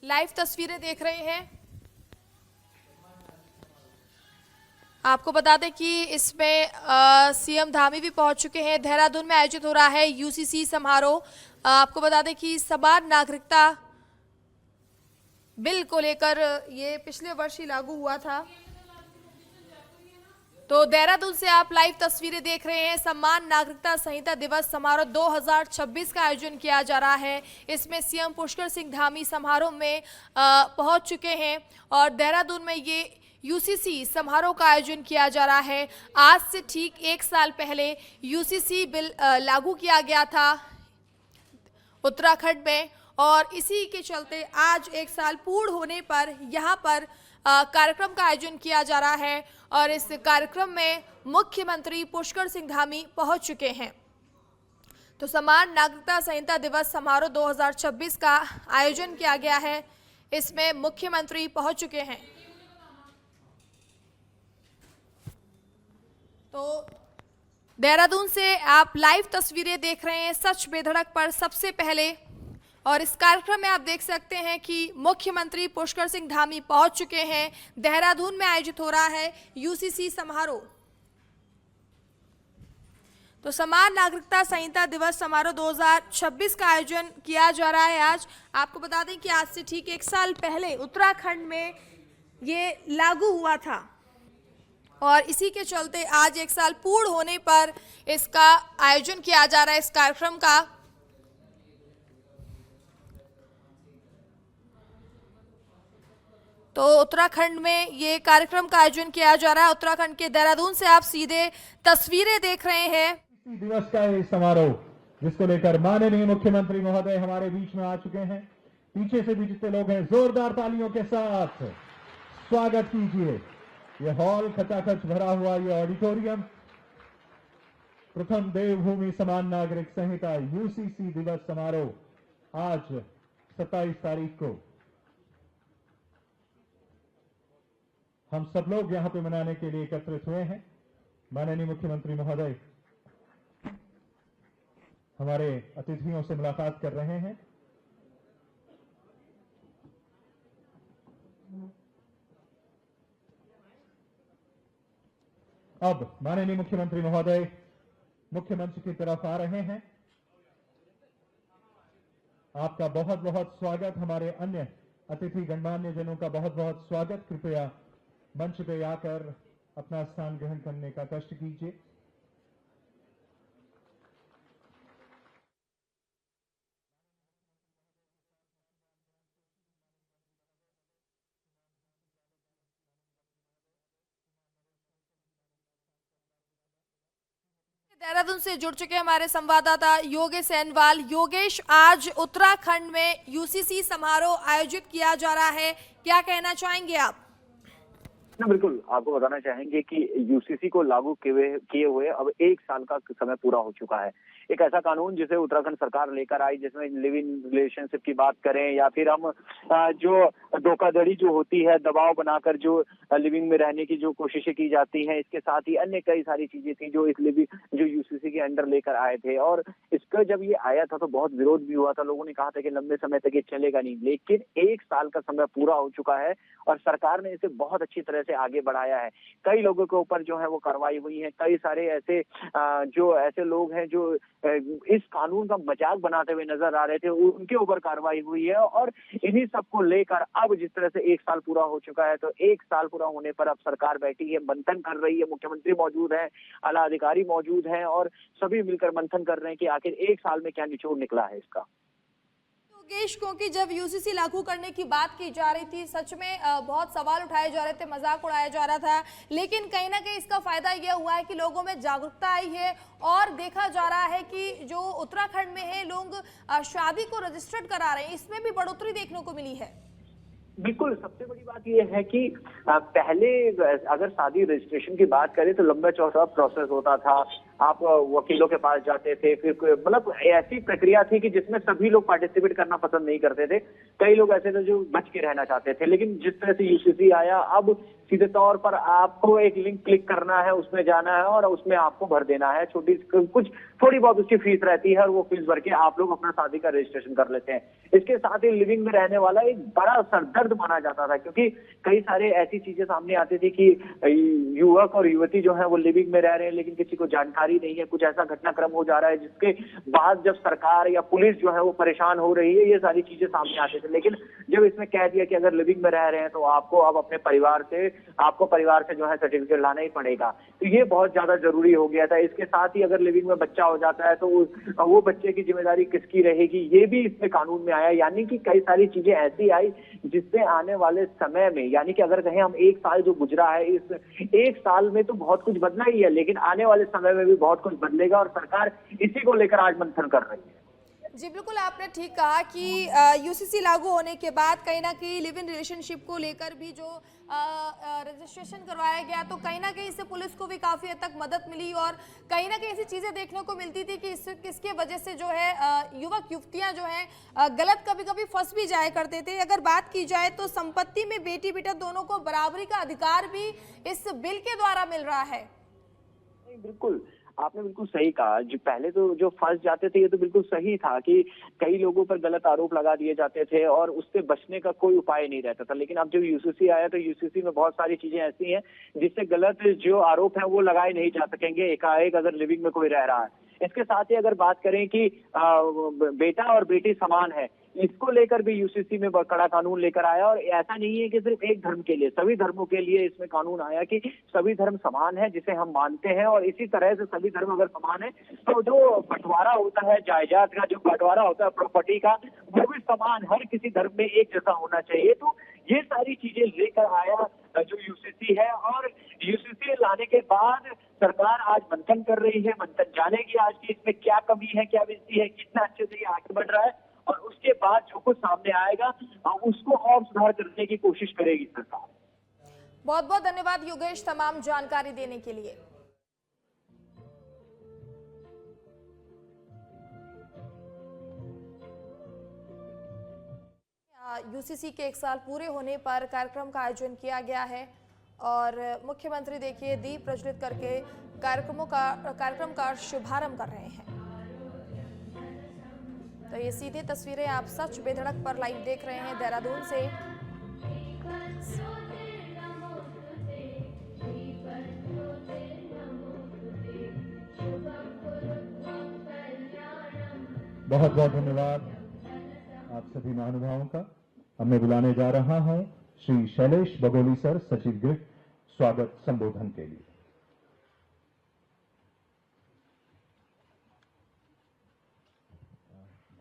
Live तस्वीरें देख रहे हैं। आपको बता दें कि इसमें सीएम धामी भी पहुंच चुके हैं। देहरादून में आयोजित हो रहा है यूसीसी समारोह। आपको बता दें कि समान नागरिकता बिल को लेकर ये पिछले वर्ष ही लागू हुआ था। तो देहरादून से आप लाइव तस्वीरें देख रहे हैं। सम्मान नागरिकता संहिता दिवस समारोह 2026 का आयोजन किया जा रहा है। इसमें सीएम पुष्कर सिंह धामी समारोह में पहुंच चुके हैं और देहरादून में ये यूसीसी समारोह का आयोजन किया जा रहा है। आज से ठीक एक साल पहले यूसीसी बिल लागू किया गया था उत्तराखंड में और इसी के चलते आज एक साल पूर्ण होने पर यहाँ पर कार्यक्रम का आयोजन किया जा रहा है और इस कार्यक्रम में मुख्यमंत्री पुष्कर सिंह धामी पहुंच चुके हैं। तो समान नागरिकता संहिता दिवस समारोह 2026 का आयोजन किया गया है। इसमें मुख्यमंत्री पहुंच चुके हैं। तो देहरादून से आप लाइव तस्वीरें देख रहे हैं सच बेधड़क पर सबसे पहले और इस कार्यक्रम में आप देख सकते हैं कि मुख्यमंत्री पुष्कर सिंह धामी पहुंच चुके हैं। देहरादून में आयोजित हो रहा है यूसीसी समारोह। तो समान नागरिकता संहिता दिवस समारोह 2026 का आयोजन किया जा रहा है। आज आपको बता दें कि आज से ठीक एक साल पहले उत्तराखंड में ये लागू हुआ था और इसी के चलते आज एक साल पूर्ण होने पर इसका आयोजन किया जा रहा है इस कार्यक्रम का। तो उत्तराखंड में ये कार्यक्रम का आयोजन किया जा रहा है। उत्तराखंड के देहरादून से आप सीधे तस्वीरें देख रहे हैं। दिवस का ये समारोह जिसको लेकर माननीय मुख्यमंत्री महोदय हमारे बीच में आ चुके हैं। पीछे से भी जितने लोग हैं जोरदार तालियों के साथ स्वागत कीजिए। ये हॉल खचाखच भरा हुआ ये ऑडिटोरियम प्रथम देवभूमि समान नागरिक संहिता यूसीसी दिवस समारोह आज 27 तारीख को हम सब लोग यहां पे मनाने के लिए एकत्रित हुए हैं। माननीय मुख्यमंत्री महोदय हमारे अतिथियों से मुलाकात कर रहे हैं। अब माननीय मुख्यमंत्री महोदय मुख्य मंच की तरफ आ रहे हैं। आपका बहुत बहुत स्वागत। हमारे अन्य अतिथि गणमान्य जनों का बहुत बहुत स्वागत। कृपया मंच पे आकर अपना स्थान ग्रहण करने का कष्ट कीजिए। देहरादून से जुड़ चुके हमारे संवाददाता योगेश सैनवाल। योगेश, आज उत्तराखंड में यूसीसी समारोह आयोजित किया जा रहा है, क्या कहना चाहेंगे आप? बिल्कुल, आपको बताना चाहेंगे कि यूसीसी को लागू किए हुए अब एक साल का समय पूरा हो चुका है। एक ऐसा कानून जिसे उत्तराखंड सरकार लेकर आई जिसमें लिव इन रिलेशनशिप की बात करें या फिर हम जो धोखाधड़ी जो होती है, दबाव बनाकर जो लिविंग में रहने की जो कोशिशें की जाती हैं, इसके साथ ही अन्य कई सारी चीजें थी जो जो यूसीसी के अंडर लेकर आए थे। और इसका जब ये आया था तो बहुत विरोध भी हुआ था। लोगों ने कहा था कि लंबे समय तक ये चलेगा नहीं, लेकिन एक साल का समय पूरा हो चुका है और सरकार ने इसे बहुत अच्छी तरह से आगे बढ़ाया है। कई लोगों के ऊपर जो है वो कार्रवाई हुई है। कई सारे ऐसे लोग हैं जो इस कानून का मजाक बनाते हुए नजर आ रहे थे, उनके ऊपर कार्रवाई हुई है। और इन्हीं सबको लेकर अब जिस तरह से एक साल पूरा हो चुका है तो एक साल पूरा होने पर अब सरकार बैठी है, मंथन कर रही है। मुख्यमंत्री मौजूद है, आला अधिकारी मौजूद हैं और सभी मिलकर मंथन कर रहे हैं कि आखिर एक साल में क्या निचोड़ निकला है इसका। योगेश, क्योंकि जब यूसीसी लागू करने की बात की जा रही थी, सच में बहुत सवाल उठाए जा रहे थे, मजाक उड़ाया जा रहा था, लेकिन कहीं ना कहीं इसका फायदा यह हुआ है कि लोगों में जागरूकता आई है और देखा जा रहा है कि जो उत्तराखंड में है लोग शादी को रजिस्टर्ड करा रहे हैं, इसमें भी बढ़ोतरी देखने को मिली है। बिल्कुल, सबसे बड़ी बात यह है कि पहले अगर शादी रजिस्ट्रेशन की बात करें तो लंबा चौड़ा प्रोसेस होता था। आप वकीलों के पास जाते थे, फिर मतलब ऐसी प्रक्रिया थी कि जिसमें सभी लोग पार्टिसिपेट करना पसंद नहीं करते थे। कई लोग ऐसे थे जो बच के रहना चाहते थे। लेकिन जिस तरह से यूसीसी आया, अब सीधे तौर पर आपको एक लिंक क्लिक करना है, उसमें जाना है और उसमें आपको भर देना है। थोड़ी बहुत उसकी फीस रहती है और वो फीस भर के आप लोग अपना शादी का रजिस्ट्रेशन कर लेते हैं। इसके साथ ही लिविंग में रहने वाला एक बड़ा सरदर्द माना जाता था, क्योंकि कई सारे ऐसी चीजें सामने आती थी कि युवक और युवती जो है वो लिविंग में रह रहे हैं, लेकिन किसी को जानकारी नहीं है, कुछ ऐसा घटनाक्रम हो जा रहा है जिसके बाद जब सरकार या पुलिस जो है वो परेशान हो रही है, ये सारी चीजें सामने आती थी। लेकिन जब इसमें कह दिया कि अगर लिविंग में रह रहे हैं तो आपको अब अपने परिवार से जो है सर्टिफिकेट लाना ही पड़ेगा, तो ये बहुत ज्यादा जरूरी हो गया था। इसके साथ ही अगर लिविंग में बच्चा हो जाता है तो वो बच्चे की जिम्मेदारी किसकी रहेगी, ये भी इसमें कानून में आया। यानी कि कई सारी चीजें ऐसी आई जिससे आने वाले समय में, यानी कि अगर कहें हम 1 साल जो गुजरा है, इस 1 साल में तो बहुत कुछ बदला ही है, लेकिन आने वाले समय में भी बहुत कुछ बदलेगा और सरकार इसी को लेकर आज मंथन कर रही है। जी बिल्कुल, आपने ठीक कहा कि यूसीसी लागू होने के बाद कहीं ना कहीं लिव इन रिलेशनशिप को लेकर भी जो रजिस्ट्रेशन करवाया गया, तो कहीं ना कहीं इससे पुलिस को भी काफ़ी हद तक मदद मिली और कहीं ना कहीं ऐसी चीज़ें देखने को मिलती थी कि किसके वजह से जो है युवक युवतियां जो है गलत कभी कभी फंस भी जाया करते थे। अगर बात की जाए तो संपत्ति में बेटी बेटा दोनों को बराबरी का अधिकार भी इस बिल के द्वारा मिल रहा है। बिल्कुल, आपने बिल्कुल सही कहा। जो पहले तो जो फंस जाते थे, ये तो बिल्कुल सही था कि कई लोगों पर गलत आरोप लगा दिए जाते थे और उससे बचने का कोई उपाय नहीं रहता था। लेकिन अब जब यूसीसी आया तो यूसीसी में बहुत सारी चीजें ऐसी हैं जिससे गलत जो आरोप है वो लगाए नहीं जा सकेंगे एकाएक अगर लिविंग में कोई रह रहा है। इसके साथ ही अगर बात करें कि बेटा और बेटी समान है, इसको लेकर भी यूसीसी में कड़ा कानून लेकर आया। और ऐसा नहीं है कि सिर्फ एक धर्म के लिए, सभी धर्मों के लिए इसमें कानून आया कि सभी धर्म समान है, जिसे हम मानते हैं। और इसी तरह से सभी धर्म अगर समान है तो जो बंटवारा होता है जायदाद का, जो बंटवारा होता है प्रॉपर्टी का, वो भी समान हर किसी धर्म में एक जैसा होना चाहिए। तो ये सारी चीजें लेकर आया जो यूसीसी है। और यूसीसी लाने के बाद सरकार आज मंथन कर रही है, मंथन जानेगी आज की इसमें क्या कमी है, क्या बेइज्जती है, कितना अच्छे से ये आगे बढ़ रहा है। और उसके बाद जो कुछ सामने आएगा उसको और सुधार करने की कोशिश करेगी सरकार। बहुत बहुत धन्यवाद योगेश तमाम जानकारी देने के लिए। यूसीसी के 1 साल पूरे होने पर कार्यक्रम का आयोजन किया गया है और मुख्यमंत्री देखिए दीप प्रज्वलित करके कार्यक्रम का शुभारंभ कर रहे हैं। तो ये सीधी तस्वीरें आप सच बेधड़क पर लाइव देख रहे हैं देहरादून से। बहुत बहुत धन्यवाद आप सभी महानुभावों का। अब मैं बुलाने जा रहा हूं श्री शैलेश बगोली सर, सचिव गृह, स्वागत संबोधन के लिए।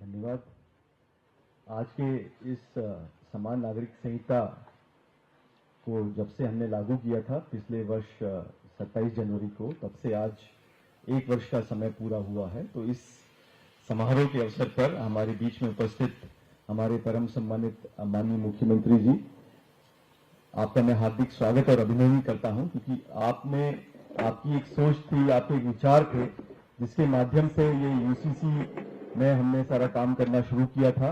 धन्यवाद। आज के इस समान नागरिक संहिता को जब से हमने लागू किया था पिछले वर्ष 27 जनवरी को, तब से आज 1 वर्ष का समय पूरा हुआ है। तो इस समारोह के अवसर पर हमारे बीच में उपस्थित हमारे परम सम्मानित माननीय मुख्यमंत्री जी, आपका मैं हार्दिक स्वागत और अभिनंदन करता हूं, क्योंकि आपकी एक सोच थी, आपके एक विचार थे, जिसके माध्यम से ये यूसीसी में हमने सारा काम करना शुरू किया था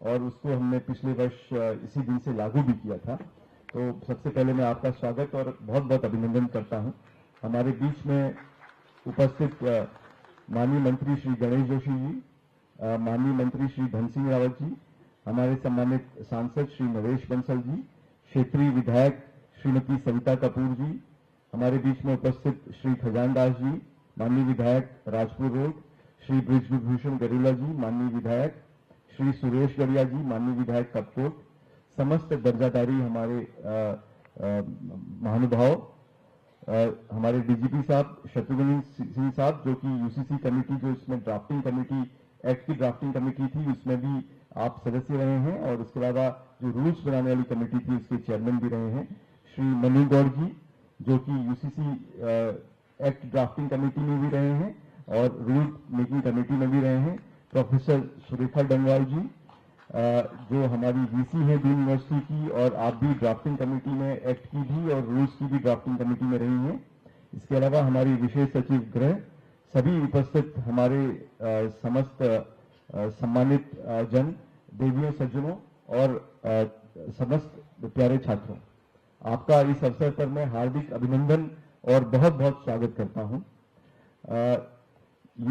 और उसको हमने पिछले वर्ष इसी दिन से लागू भी किया था। तो सबसे पहले मैं आपका स्वागत और बहुत बहुत अभिनंदन करता हूं। हमारे बीच में उपस्थित माननीय मंत्री श्री गणेश जोशी जी, माननीय मंत्री श्री धन सिंह रावत जी, हमारे सम्मानित सांसद श्री नरेश बंसल जी, क्षेत्रीय विधायक श्रीमती सविता कपूर जी, हमारे बीच में उपस्थित श्री खजान दास जी, माननीय विधायक राजपुर रोड, श्री ब्रिजभूषण गरीला जी, माननीय विधायक श्री सुरेश गड़िया जी, माननीय विधायक कपकोट, समस्त दर्जाधारी हमारे महानुभाव, हमारे डीजीपी साहब शत्रुघ्न सिंह साहब, जो कि यूसीसी कमेटी, जो इसमें ड्राफ्टिंग कमेटी, एक्ट की ड्राफ्टिंग कमेटी थी, उसमें भी आप सदस्य रहे हैं और उसके अलावा जो रूल्स बनाने वाली कमेटी थी उसके चेयरमैन भी रहे हैं। श्री मनु गौड़ जी, जो कि यूसीसी एक्ट ड्राफ्टिंग कमेटी में भी रहे हैं और रूल मेकिंग कमेटी में भी रहे हैं। प्रोफेसर सुरेखा डंगवाल जी, जो हमारी वीसी है डीन यूनिवर्सिटी की, और आप भी ड्राफ्टिंग कमेटी में एक्ट की भी और रूल्स की भी ड्राफ्टिंग कमेटी में रही हैं। इसके अलावा हमारी विशेष सचिव गृह, सभी उपस्थित हमारे समस्त सम्मानित जन, देवियों, सज्जनों और समस्त प्यारे छात्रों, आपका इस अवसर पर मैं हार्दिक अभिनंदन और बहुत बहुत स्वागत करता हूं।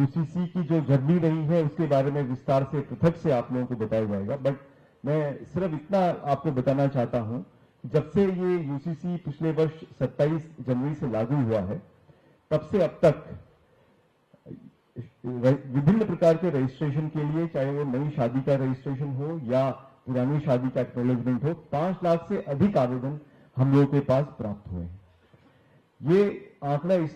यूसीसी की जो जर्नी रही है उसके बारे में विस्तार से पृथक से आप लोगों को बताया जाएगा, बट मैं सिर्फ इतना आपको बताना चाहता हूं, जब से ये यूसीसी पिछले वर्ष 27 जनवरी से लागू हुआ है, तब से अब तक विभिन्न प्रकार के रजिस्ट्रेशन के लिए, चाहे वो नई शादी का रजिस्ट्रेशन हो या पुरानी शादी का एक्नॉलेजमेंट हो, 5 लाख से अधिक आवेदन हम लोगों के पास प्राप्त हुए हैं। ये आंकड़ा इसलिए